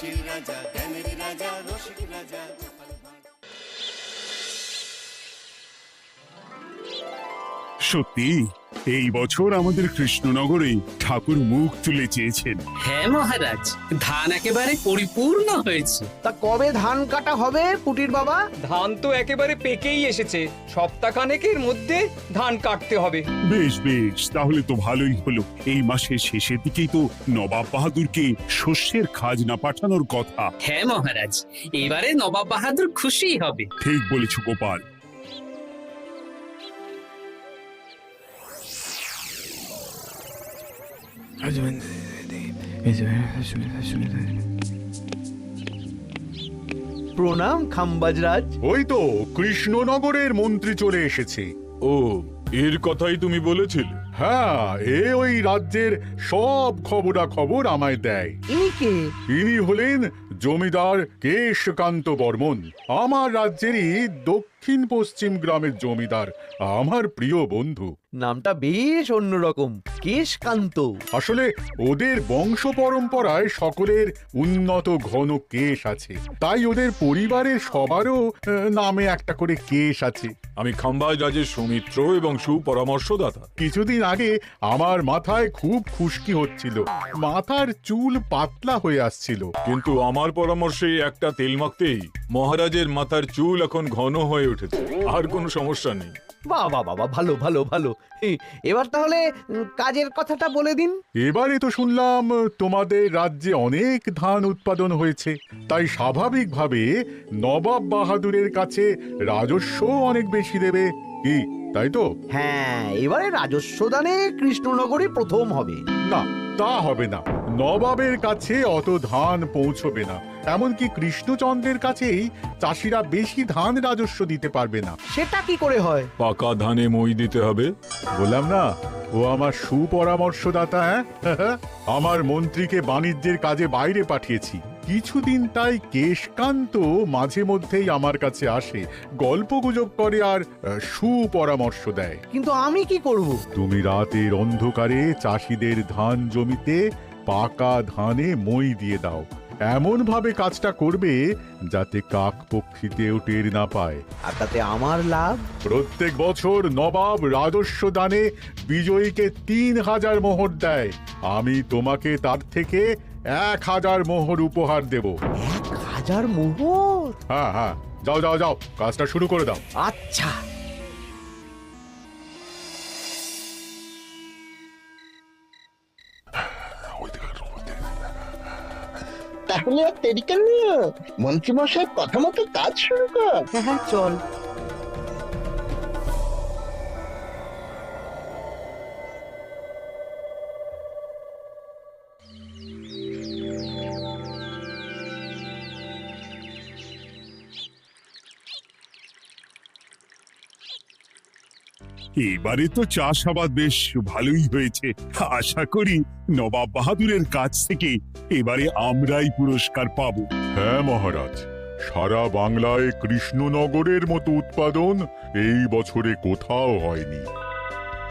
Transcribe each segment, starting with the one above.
হাসির রাজা, জ্ঞানের রাজা, রসিক রাজা। সত্যি এই বছর আমাদের কৃষ্ণনগরে ঠাকুর মুখ তুলে চেয়েছেন। হ্যাঁ মহারাজ, ধান একেবারে পরিপূর্ণ হয়েছে। তা কবে ধান কাটা হবে পুটির বাবা? ধান তো একেবারে পেকেই এসেছে, সপ্তাহখানেকের মধ্যে ধান কাটতে হবে। বেশ বেশ, তাহলে তো ভালোই হলো। এই মাসের শেষের দিকেই তো নবাব বাহাদুরকে শস্যের খাজনা পাঠানোর কথা। হ্যাঁ মহারাজ, এবারে নবাব বাহাদুর খুশি হবে। ঠিক বলেছ গোপাল। প্রণাম খাম্বাজরাজ। ওই তো কৃষ্ণনগরের মন্ত্রী চলে এসেছে। ও, এর কথাই তুমি বলেছিলে? হ্যাঁ, ওই রাজ্যের সব খবরাখবর আমায় দেয়। ইনি কে? ইনি হলেন জমিদার কেশকান্ত বর্মন, আমার রাজ্যেরই দক্ষিণ পশ্চিম গ্রামের জমিদার, আমার প্রিয় বন্ধু। নামটা বেশ অন্যরকম, কেশকান্ত। আসলে ওদের বংশ পরম্পরায় সকলের উন্নত ঘন কেশ আছে, তাই ওদের পরিবারের সবারও নামে একটা করে কেশ আছে। আমি খাম্বাজ রাজের সৌমিত্র এবং সুপরামর্শদাতা। কিছুদিন আগে আমার মাথায় খুব খুশকি হচ্ছিল, মাথার চুল পাতলা হয়ে আসছিল। কিন্তু আমার পরামর্শে একটা তেল মাখতেই মহারাজের মাথার চুল এখন ঘন হয়ে উঠেছে, আর কোনো সমস্যা নেই। বাবা বাবা, ভালো ভালো ভালো। এবার তাহলে কাজের কথাটা বলে দিন। এবারে তো শুনলাম তোমাদের রাজ্যে অনেক ধান উৎপাদন হয়েছে, তাই স্বাভাবিকভাবে নবাব বাহাদুরের কাছে রাজস্ব অনেক বেশি দেবে, কি তাই তো? হ্যাঁ, এবারে রাজস্ব দানে কৃষ্ণনগরই প্রথম হবে। না, তা হবে না। নবাবের কাছে অত ধান পৌঁছবে না, এমনকি কৃষ্ণচন্দ্রের কাছেই চাষিরা বেশি ধান রাজস্ব দিতে পারবে না। সেটা কি করে হয়? পাকা ধানে মই দিতে হবে। বললাম না, ও আমার সুপরামর্শদাতা। হ্যাঁ, আমার মন্ত্রীকে বাণিজ্যের কাজে বাইরে পাঠিয়েছি কিছুদিন, তাই কেশকান্ত মাঝে মধ্যেই আমার কাছে আসে, গল্পগুজব করে আর সুপরামর্শ দেয়। কিন্তু আমি কি করব? তুমি রাতের অন্ধকারে চাষিদের ধান জমিতে পাকা ধানে মই দিয়ে দাও, এমন ভাবে কাজটা করবে যাতে কাকপক্ষীতেও টের না পায়। আর তাতে আমার লাভ? প্রত্যেক বছর নবাব রাজস্ব দানে বিজয়ীকে 3000 মোহর দেয়, আমি তোমাকে তার থেকে 1000 মোহর উপহার দেব। 1000 মোহর? হ্যাঁ হ্যাঁ, যাও যাও যাও, কাজটা শুরু করে দাও। আচ্ছা। তাহলে আর দেরি কেন? মন্ত্রী মশাইয়ের কথা মতো কাজ শুরু কর। হ্যাঁ হ্যাঁ, চল। এবারে তো চাষাবাদ বেশ ভালোই হয়েছে। আশা করি নবাব বাহাদুরের কাছ থেকে এবারে আমরাই পুরস্কার পাবো। হ্যাঁ মহারাজ, সারা বাংলায় কৃষ্ণনগরের মতো উৎপাদন এই বছরে কোথাও হয়নি।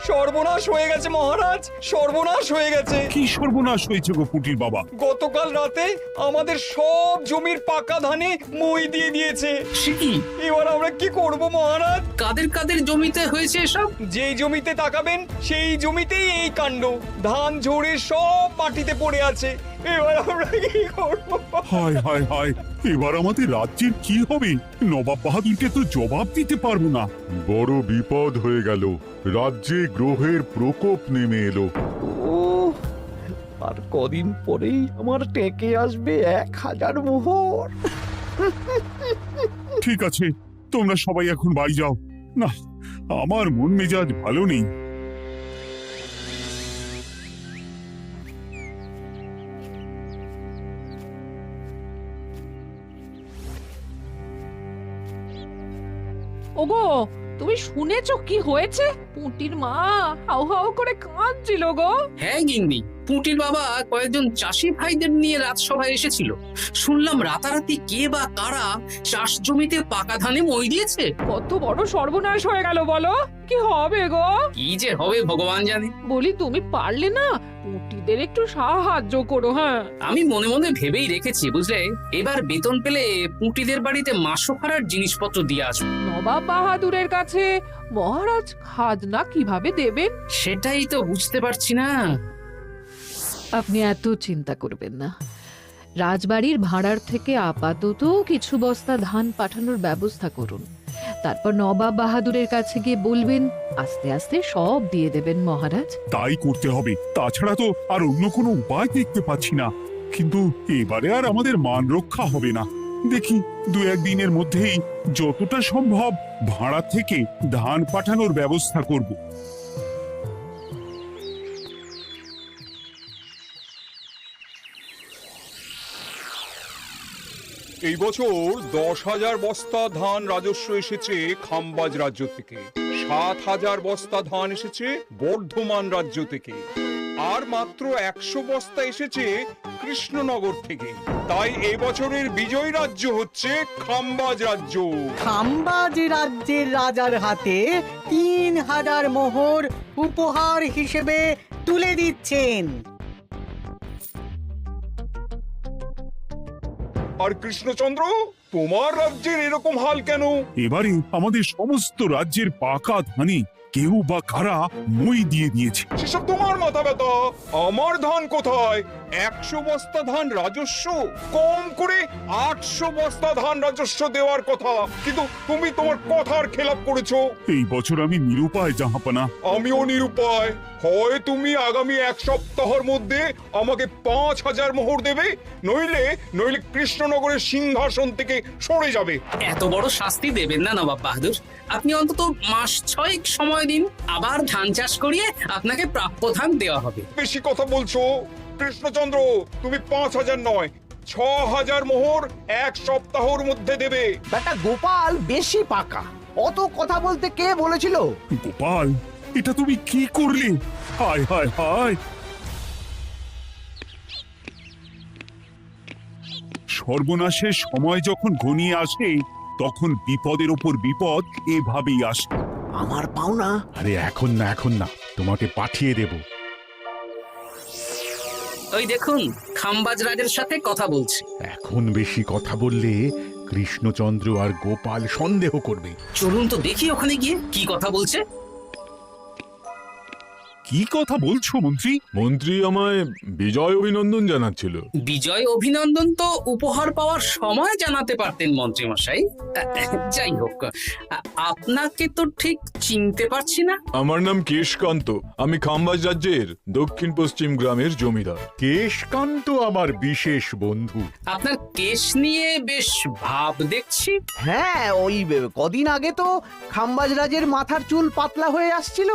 সর্বনাশ হয়ে গেছে মহারাজ, সর্বনাশ হয়ে গেছে। কি সর্বনাশ হয়েছে গো পুটির বাবা? গতকাল রাতে আমাদের সব জমির পাকা ধানে মই দিয়ে দিয়েছে। সে কি? এবার আমরা কি করব মহারাজ? কাদের কাদের জমিতে হয়েছে এসব? যেই জমিতে তাকাবেন সেই জমিতেই এই কাণ্ড, ধান ঝরে সব মাটিতে পড়ে আছে। এবার আমরা কি করব? হায় হায় হায়, এবার আমাদের রাজ্যের কি হবে? নবাব বাহাদুরকে তো জবাব দিতে পারবো না। বড় বিপদ হয়ে গেল, রাজ্যে গ্রহের প্রকোপ নেমে এলো। ও, আর কদিন পরেই আমার টেকে আসবে 1000 মোহর। ঠিক আছে, তোমরা সবাই এখন বাড়ি যাও। না, আমার মন মেজাজ ভালো নেই। ওগো, তুমি শুনেছো কি হয়েছে? পুটির মা হাউ হাউ করে কাঁদছিল গো। হ্যাঁ গিন্নি, পুঁটির বাবা কয়েকজন চাষি ভাইদের নিয়ে রাজসভায় এসেছিল। শুনলাম রাতারাতি কে বা কারা চাষ জমিতে পাকা ধানে মই দিয়েছে। কত বড় সর্বনাশ হয়ে গেল বলো, কি হবে গো? কি যে হবে ভগবান জানে। বলি তুমি পারলে না পুটিদের একটু সাহায্য করো। হ্যাঁ, আমি মনে মনে ভেবেই রেখেছি বুঝলে, এবার বেতন পেলে পুঁটিদের বাড়িতে মাসো ভাড়ার জিনিসপত্র দিয়ে আসবো। নবাব বাহাদুরের কাছে মহারাজ খাজনা কিভাবে দেবেন? সেটাই তো বুঝতে পারছি না। আপনি এত চিন্তা করবেন না। রাজবাড়ির ভাড়ার থেকে আপাতত কিছু বস্তা ধান পাঠানোর ব্যবস্থা করুন। তারপর নবাব বাহাদুরের কাছে গিয়ে বলবেন, আস্তে আস্তে সব দিয়ে দেবেন মহারাজ। তাই করতে হবে, তাছাড়া তো আর অন্য কোনো উপায় দেখতে পাচ্ছি না। কিন্তু এবারে আর আমাদের মান রক্ষা হবে না। দেখি 2-1 দিনের মধ্যেই যতটা সম্ভব ভাড়া থেকে ধান পাঠানোর ব্যবস্থা করব। এই বছর 10,000 বস্তা ধান রাজস্ব এসেছে খাম্বাজ রাজ্য থেকে, 7,000 বস্তা ধান এসেছে বর্ধমান রাজ্য থেকে, আর মাত্র 100 বস্তা এসেছে কৃষ্ণনগর থেকে। তাই এই বছরের বিজয়ী রাজ্য হচ্ছে খাম্বাজ রাজ্য। খাম্বাজ রাজ্যের রাজার হাতে 3,000 মোহর উপহার হিসেবে তুলে দিচ্ছেন। আর কৃষ্ণচন্দ্র, তোমার রাজ্যের এরকম হাল কেন? এবারে আমাদের সমস্ত রাজ্যের পাকা ধানে কেউ বা কারা মই দিয়ে দিয়েছে। সেসব তোমার মাথা ব্যথা। আমার ধান কোথায়? 100 বস্তা ধান রাজস্ব, কম করে 800 বস্তা ধান রাজস্ব দেওয়ার কথা, কিন্তু তুমি তোমার কথার খেলাপ করেছো। এই বছর আমি নিরুপায় জাহাপানা। আমিও নিরুপায়। হয় তুমি আগামী 1 সপ্তাহের মধ্যে আমাকে 5,000 মোহর দেবে, নইলে কৃষ্ণনগরের সিংহাসন থেকে সরে যাবে। এত বড় শাস্তি দেবেন না নবাব বাহাদুর। আপনি অন্তত মাস 6 সময় দিন, আবার ধান চাষ করিয়ে আপনাকে প্রাপ্য ধান দেওয়া হবে। বেশি কথা বলছো কৃষ্ণচন্দ্র। তুমি 5,000 নয়, 6,000 মোহর 1 সপ্তাহের মধ্যে দেবে। বেটা গোপাল বেশি পাকা, অত কথা বলতে কে বলেছিল? গোপাল, এটা তুমি কি করলে? হায় হায় হায়! সর্বনাশের সময় যখন ঘনিয়ে আসে তখন বিপদের ওপর বিপদ এভাবেই আসে। আমার পাওনা। আরে এখন না, তোমাকে পাঠিয়ে দেব। ওই দেখুন, খাম্বাজ রাজের সাথে কথা বলছি। এখন বেশি কথা বললে কৃষ্ণচন্দ্র আর গোপাল সন্দেহ করবে। চলুন তো দেখি ওখানে গিয়ে কি কথা বলছে। কি কথা বলছো মন্ত্রী? মন্ত্রী আমায় বিজয় অভিনন্দন জানাচ্ছিল। বিজয় অভিনন্দন তো উপহার পাওয়ার সময় জানাতে পারতেন মন্ত্রী মশাই। যাই হোক, আপনাকে তো ঠিক চিনতে পারছি না। আমার নাম কেশকান্ত, আমি খাম্বাজ রাজ্যের দক্ষিণ পশ্চিম গ্রামের জমিদার। কেশকান্ত আমার বিশেষ বন্ধু। আপনার কেশ নিয়ে বেশ ভাব দেখছি। হ্যাঁ, ওই কদিন আগে তো খাম্বাজ রাজের মাথার চুল পাতলা হয়ে আসছিল,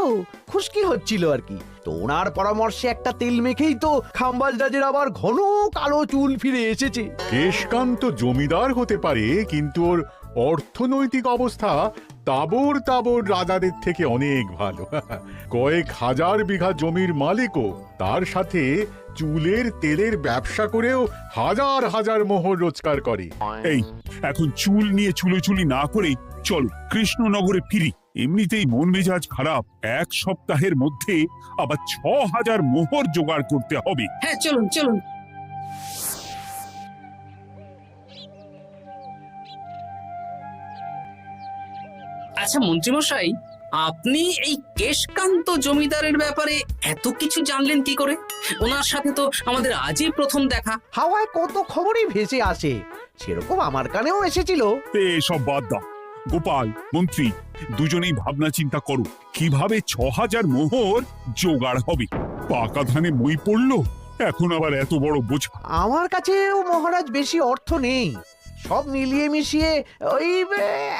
খুশকি হচ্ছিল আর কি। তো ওনার পরামর্শে একটা তেল মেখেই তো খাম্বাজ রাজের আবার ঘন কালো চুল ফিরে এসেছে। কেশকান্ত জমিদার হতে পারে, কিন্তু ওর অর্থনৈতিক অবস্থা তাবর রাজাদের থেকে অনেক ভালো। কয়েক হাজার বিঘা জমির মালিকও, তার সাথে চুলের তেলের ব্যবসা করেও হাজার হাজার মোহর রোজগার করে। এই, এখন চুল নিয়ে চুলোচুলি না করে চলো কৃষ্ণনগরে ফিরি। এমনিতেই মন মেজাজ খারাপ, 1 সপ্তাহের মধ্যে আবার 6,000 মোহর জোগাড় করতে হবে। হ্যাঁ, চলুন চলুন। আচ্ছা মন্ত্রীমশাই, আপনি এই কেশকান্ত জমিদারের ব্যাপারে এত কিছু জানলেন কি করে? ওনার সাথে তো আমাদের আজই প্রথম দেখা। হাওয়ায় কত খবরই ভেসে আসে, সেরকম আমার কানেও এসেছিল। এসব বাদ দাও। গোপাল, মন্ত্রী, দুজনেই ভাবনা চিন্তা করো কিভাবে 6,000 মোহর জোগাড় হবে। পাকা ধানে মই পড়লো, এখন আবার এত বড় বোঝা। আমার কাছেও মহারাজ বেশি অর্থ নেই, সব মিলিয়ে মিশিয়ে ওই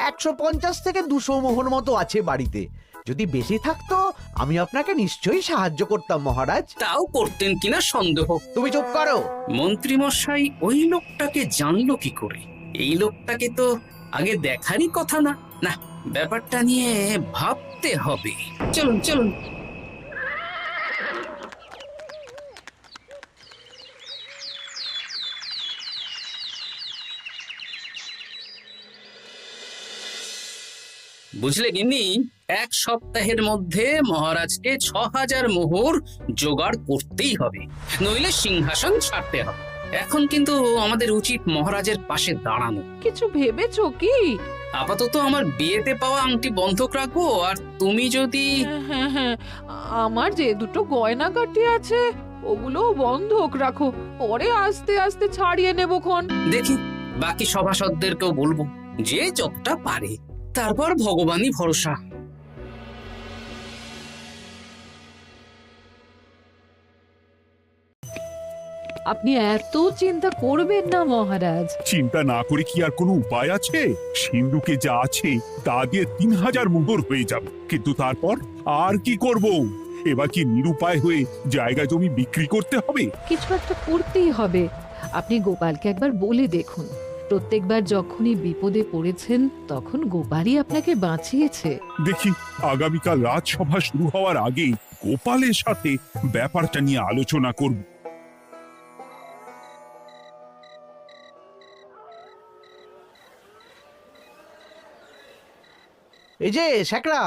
150 থেকে 200 মোহর মতো আছে বাড়িতে। যদি বেশি থাকতো আমি আপনাকে নিশ্চয়ই সাহায্য করতাম মহারাজ। তাও করতেন কিনা সন্দেহ। তুমি চুপ করো। মন্ত্রী মশাই ওই লোকটাকে জানলো কি করে? এই লোকটাকে তো আগে দেখারই কথা না। না, ব্যাপারটা নিয়ে ভাবতে হবে। চলুন চলুন। বুঝলে গিন্নি, 1 সপ্তাহের মধ্যে মহারাজকে 6000 মোহর জোগাড় করতেই হবে, নইলে সিংহাসন ছাড়তে হবে। এখন কিন্তু আমাদের উচিত মহারাজের পাশে দাঁড়ানো। কিছু ভেবেছো কি? আপাতত আমার বিয়েতে পাওয়া আংটি বন্ধক রাখবো, আর তুমি যদি... হ্যাঁ হ্যাঁ, আমার যে দুটো গয়নাগাটি আছে ওগুলো বন্ধক রাখো, পরে আস্তে আস্তে ছাড়িয়ে নেবো খন। দেখি, বাকি সভাসদদেরকেও বলবো, যে যতটা পারে, তারপর ভগবানই ভরসা। আপনি এত চিন্তা করবেন না মহারাজ। চিন্তা না করে কি আর কোনো উপায় আছে? সিন্ধুকে যা আছে তা দিয়ে 3000 মোহর হয়ে যাবে, কিন্তু তারপর আর কি করব? এবার কি নিরুপায় হয়ে জায়গা জমি বিক্রি করতে হবে? কিছু একটা করতেই হবে। আপনি গোপালকে একবার বলে দেখুন, প্রত্যেকবার যখনই বিপদে পড়েছেন তখন গোপালই আপনাকে বাঁচিয়েছে। দেখি, আগামীকাল রাজসভা শুরু হওয়ার আগে গোপালের সাথে ব্যাপারটা নিয়ে আলোচনা করব। এই যে শেখরা,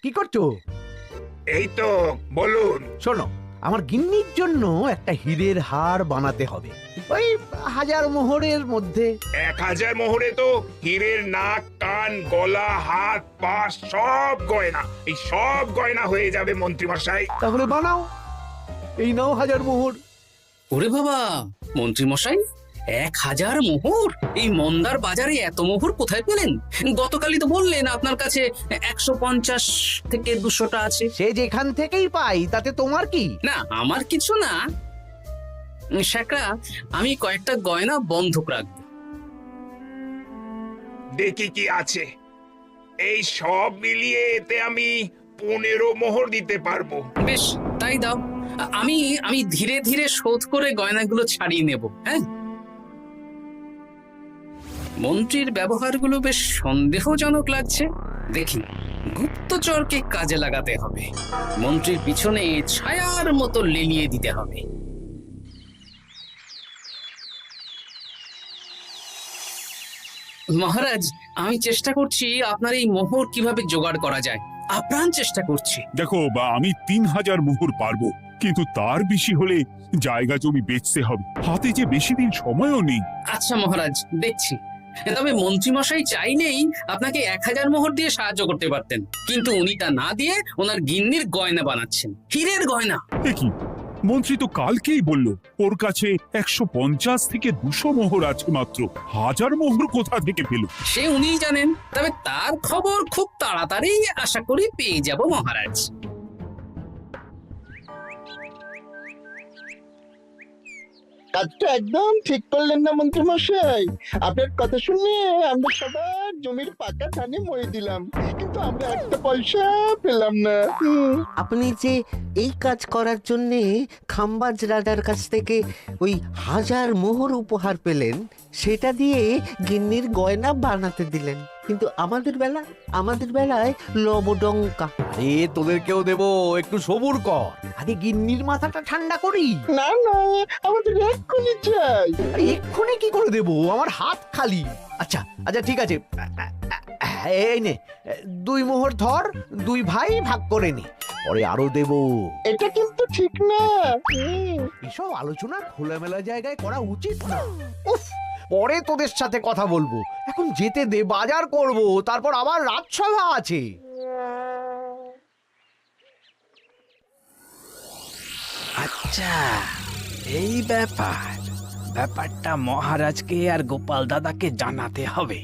কি করছো? এই তো, বলুন। শোনো, আমার গিন্নির জন্য একটা হীরের হার বানাতে হবে, ওই 1000 মোহরের মধ্যে। 1000 মোহরে তো হীরের নাক, কান, গলা, হাত, পা সব গয়না, এই সব গয়না হয়ে যাবে মন্ত্রীমশাই। তাহলে বানাও, এই নাও 1000 মোহর। ওরে বাবা, মন্ত্রী মশাই, 1000 মোহর! এই মন্দার বাজারে এত মোহর কোথায় পেলেন? গতকালই তো বললেন আপনার কাছে 150 থেকে 200টা আছে। সে যেখান থেকেই পাই, তাতে তোমার কি? না, আমার কিছু না। শেখরা, আমি কয়েকটা গয়না বন্ধক রাখবো। দেখি কি আছে। এই সব মিলিয়ে এতে আমি 15 মোহর দিতে পারবো। বেশ, তাই দাও। আমি ধীরে ধীরে শোধ করে গয়নাগুলো ছাড়িয়ে নেব। হ্যাঁ, মন্ত্রীর ব্যবহারগুলো বেশ সন্দেহজনক লাগছে। দেখি, গুপ্তচরকে কাজে লাগাতে হবে, মন্ত্রীর পিছনে ছায়ার মতো লেলিয়ে দিতে হবে। মহারাজ, আমি চেষ্টা করছি আপনার এই মোহর কিভাবে জোগাড় করা যায়, আপ্রাণ চেষ্টা করছি। দেখো, আমি 3000 মোহর পারবো, কিন্তু তার বেশি হলে জায়গা জমি বেচতে হবে, হাতে যে বেশি দিন সময়ও নেই। আচ্ছা মহারাজ, দেখছি। তবে মন্ত্রীমশাই চাইলেই আপনাকে 1000 মোহর দিয়ে সাহায্য করতে পারতেন, কিন্তু উনি তা না দিয়ে ওনার গিন্নির গয়না বানাচ্ছেন, হীরের গয়না। কি, মন্ত্রী তো কালকেই বলল ওর কাছে 150 থেকে 200 মোহর আছে মাত্র, 1000 মোহর কোথা থেকে পেল? সে উনিই জানেন, তবে তার খবর খুব তাড়াতাড়ি আশা করি পেয়ে যাব মহারাজ। কাজটা একদম ঠিক করলেন না মন্ত্রী মশাই। আপনার কথা শুনে আমরা সবার জমির পাকা ধানে মই দিলাম, কিন্তু আমরা একটা পয়সা পেলাম না। আপনি যে এই কাজ করার জন্য খাম্বাজ রাজার কাছ থেকে ওই 1000 মোহর উপহার পেলেন, সেটা দিয়ে গিন্নির গয়না বানাতে দিলেন, কিন্তু আমাদের বেলায় লবডঙ্কা। তোদেরকেও দেবো, একটু সবুর কর, আগে গিন্নির মাথাটা ঠান্ডা করি। না না, আমাদের এক্ষুনি চাই। এক্ষুনি কি করে দেবো, আমার হাত খালি। আচ্ছা আচ্ছা, ঠিক আছে, এই নে 2 মোহর ধর, 2 ভাই ভাগ করে নে, পরে আরো দেবো। এটা কিন্তু ঠিক না। এসব আলোচনা খোলামেলা জায়গায় করা উচিত না। উফ, পরে তোদের সাথে কথা বলবো, এখন যেতে দে, বাজার করব, তারপর আবার রাজসভা আছে। আচ্ছা, এই ব্যাপারটা মহারাজকে আর গোপাল দাদাকে জানাতে হবে।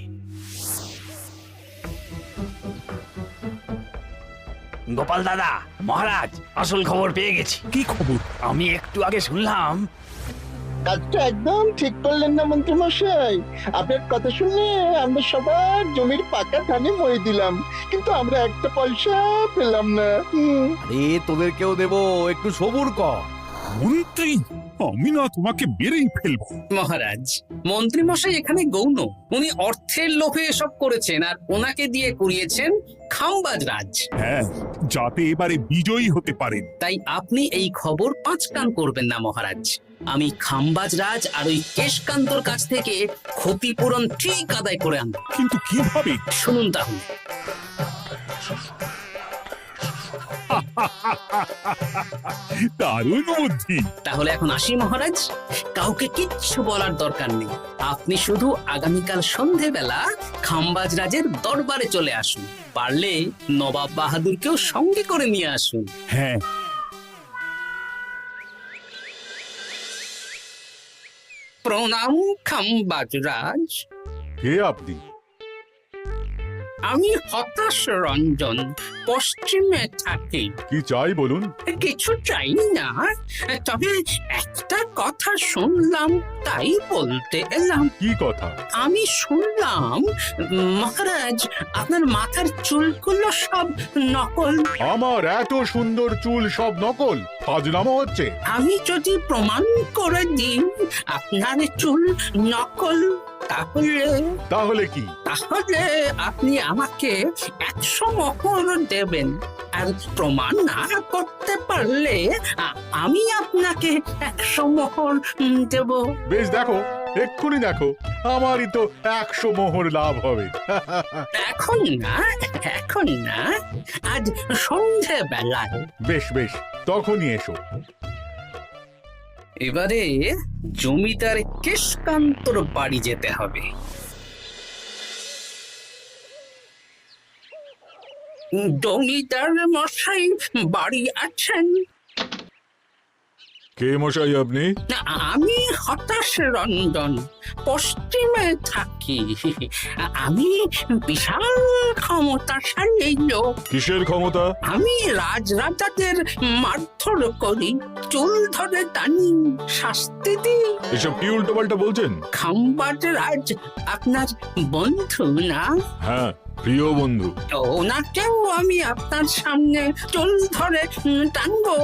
গোপাল দাদা, মহারাজ আসল খবর পেয়ে গেছি। কি খবর? আমি একটু আগে শুনলাম। কাজটা একদম ঠিক করলেন না মন্ত্রী মশাই। আপনার কথা শুনে আমরা সবার জমির পাকা ধানে মই দিলাম, কিন্তু আমরা একটা পয়সা পেলাম না। তোদেরকেও দেবো, একটু সবুর কর। মন্ত্রী, আমি না তোমাকে বেরেই ফেলবো। মহারাজ, মন্ত্রী মশাই এখানে গৌণ, উনি অর্থের লোভে এসব করেছেন, আর ওনাকে দিয়ে করিয়েছেন খাম্বাজ রাজ। হ্যাঁ, যাতে এবারে বিজয়ী হতে পারেন। তাই আপনি এই খবর 5 কান করবেন না মহারাজ। আমি খাম্বাজ রাজ আর ওই কেশকান্তর কাছ থেকে ক্ষতিপূরণ ঠিক আদায় করে আনব। কিন্তু কিভাবে? শুনুন তাহলে। দারুণ বুদ্ধি। তাহলে এখন আসি মহারাজ, কাউকে কিচ্ছু বলার দরকার নেই। আপনি শুধু আগামীকাল সন্ধেবেলা খাম্বাজ রাজের দরবারে চলে আসুন, পারলে নবাব বাহাদুরকেও সঙ্গে করে নিয়ে আসুন। হ্যাঁ, প্রণাম খাম্বাজ রাজ। কে আপনি? আমি হতাশ রঞ্জন, পশ্চিমে থাকি। কি চাই বলুন? কিছু চাই না, তবে একটা কথা শুনলাম তাই বলতে এলাম। কি কথা? আমি শুনলাম মহারাজ আপনার মাথার চুলগুলো সব নকল। আমার এত সুন্দর চুল সব নকল? ফাজলামো হচ্ছে। আমি যদি প্রমাণ করে দিই আপনার চুল নকল, তাহলে কি? তাহলে আপনি আমাকে 100 মোহর দেবেন, আর প্রমাণ না করতে পারলে আমি আপনাকে 100 মোহর দেব। বেশ, দেখো, এক্ষুনি দেখো, আমারই তো 100 মোহর লাভ হবে। এখন না, এখন না, আজ সন্ধেবেলায়। বেশ বেশ, তখনই এসো। এবারে জমিদার কেশকান্তর বাড়ি যেতে হবে। জমিদার মশাই বাড়ি আছেন? কে মশাই আপনি? আমি হতাশ রঞ্জন, পশ্চিমে থাকি। আমি বিশাল ক্ষমতাশালী লোক। কিসের ক্ষমতা? আমি রাজরাজাদের মারধর করি, চুল ধরে টানি, শাস্তি দিই। এসব কি উল্টো পাল্টা বলছেন? খাম্বাজ রাজ আপনার বন্ধু না? হ্যাঁ, প্রিয় বন্ধু। ওনাকেও আমি আপনার সামনে চুল ধরে টানবো,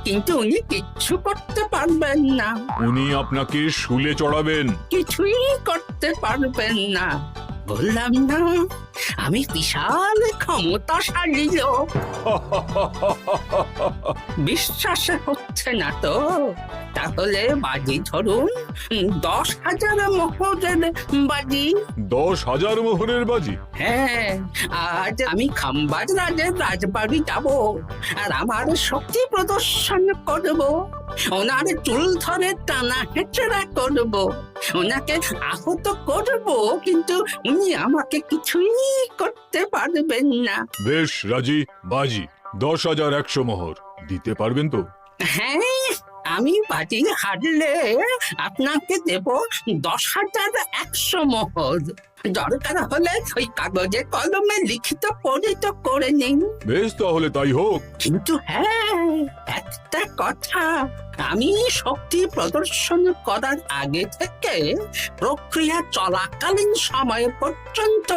কিন্তু উনি কিচ্ছু করতে পারবেন না। উনি আপনাকে শুলে চড়াবেন। কিছুই করতে পারবেন না, বললাম না আমি বিশাল ক্ষমতাশালী লোক। বিশ্বাস হচ্ছে না তো? তাহলে বাজি ধরুন, 10,000 মোহরের বাজি। 10,000 মোহরের বাজি? হ্যাঁ, আজ আমি খাম্বাজ রাজের রাজবাড়ি যাব, আর আমার শক্তি প্রদর্শন করব। ওনার চুল ধরে টানা হেঁচড়া করব, ওনাকে আহত করব, কিন্তু উনি আমাকে কিছুই করতে পারবেন না। বেশ রাজি, বাজি 10,100 মোহর দিতে পারবেন তো? হ্যাঁ, আমি বাজি হারলে আপনাকে দেব 10,100 মোহর। দরকার হলে ওই কাগজে কলমে লিখিত পরিত করে নিন। বেশ, তাহলে তাই হোক। কিন্তু হ্যাঁ, একটা কথা, আমি শক্তি প্রদর্শন করার আগে থেকে প্রক্রিয়া চলাকালীন সময় পর্যন্ত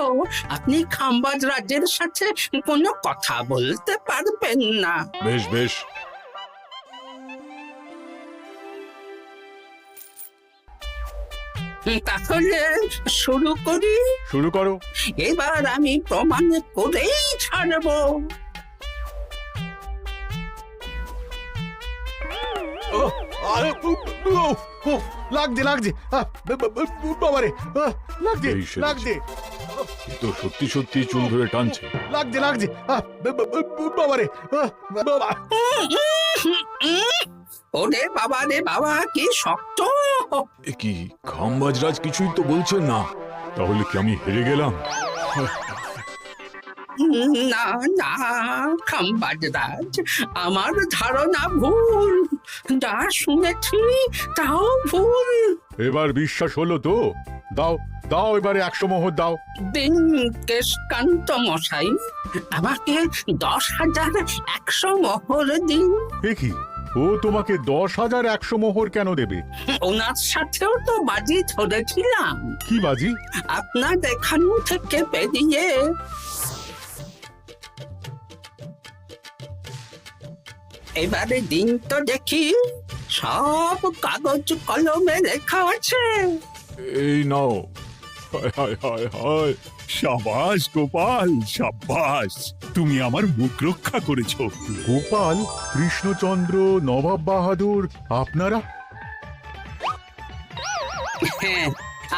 আপনি খাম্বাজ রাজের সাথে কোনো কথা বলতে পারবেন না। বেশ বেশ। তাহলে শুরু করি। শুরু করো। এবার আমি প্রমাণ করেই ছাড়বো। লাগছে লাগছে, বাবারে, লাগছে এই সেরেছে। লাগছে, এ তো সত্যি সত্যি চুল ধরে টানছে। লাগছে লাগছে, বাবারে, বাবা। ওরে বাবা রে বাবা, কি শক্ত! এ কি, খাম্বাজরাজ কিছুই তো বলছেন না, তাহলে কি আমি হেরে গেলাম? না না খাম্বাজ রাজ, আমার ধারণা ভুল, যা শুনেছি তাও ভুল। এবার বিশ্বাস হলো তো? দাও দাও, এবারে 100 মোহর দাও। দিন কেশকান্ত মশাই, আমাকে 10,100 মোহর দিন। এ কি, ও তোমাকে 10,100 মোহর কেন দেবে? ওনার সাথেও তো বাজি ধরেছিলাম। কি বাজি? আপনার এখান থেকে বেরিয়ে এবারে দিন তো দেখি, সব কাগজ কলমে লেখা আছে। এই নাও। হায় হায় হায় হায়। সাবাস গোপাল, সাবাস, তুমি আমার মুখ রক্ষা করেছো। গোপাল, কৃষ্ণচন্দ্র, নবাব বাহাদুর, আপনারা? হ্যাঁ,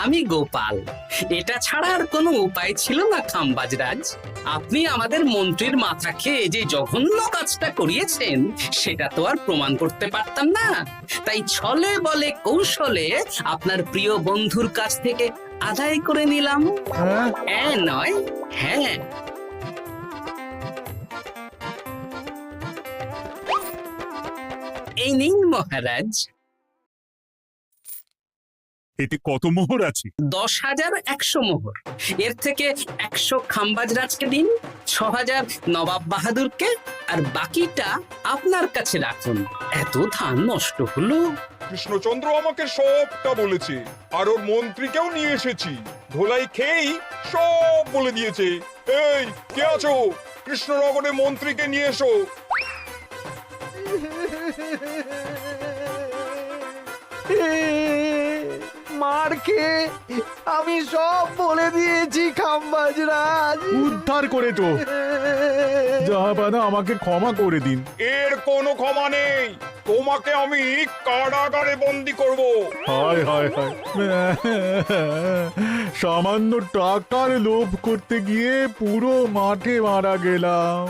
আমি গোপাল। এটা ছাড়া আর কোনো উপায় ছিল না খাম্বাজরাজ। আপনি আমাদের মন্ত্রীর মাথা খেয়ে যে জঘন্য কাজটা করিয়েছেন সেটা তো আর প্রমাণ করতে পারতাম না, তাই ছলে বলে কৌশলে আপনার প্রিয় বন্ধুর কাছ থেকে আদায় করে নিলাম। হ্যাঁ নয়, হ্যাঁ। এই নিন মহারাজ। এতে কত মোহর আছে? 10,100 মোহর। এর থেকে 100 খাম্বাজরাজকে দিন, 6,000 নবাব বাহাদুরকে, আর বাকিটা আপনার কাছে রাখুন। এত ধান নষ্ট হলো। কৃষ্ণচন্দ্র আমাকে সবটা বলেছে, আর ওর মন্ত্রীকেও নিয়ে এসেছি। ধোলাই খেয়েই সব বলে দিয়েছে। এই কে আছো? কৃষ্ণনগরে মন্ত্রীকে নিয়ে এসো। মার খেয়ে আমি সব বলে দিয়েছি খাম্বাজরাজ। উদ্ধার করে তো জাহাপানা, আমাকে ক্ষমা করে দিন। এর কোনো ক্ষমা নেই, তোমাকে আমি কারাগারে বন্দি করব। হায় হায় হায়, সামান্য টাকার লোভ করতে গিয়ে পুরো মাঠে মারা গেলাম।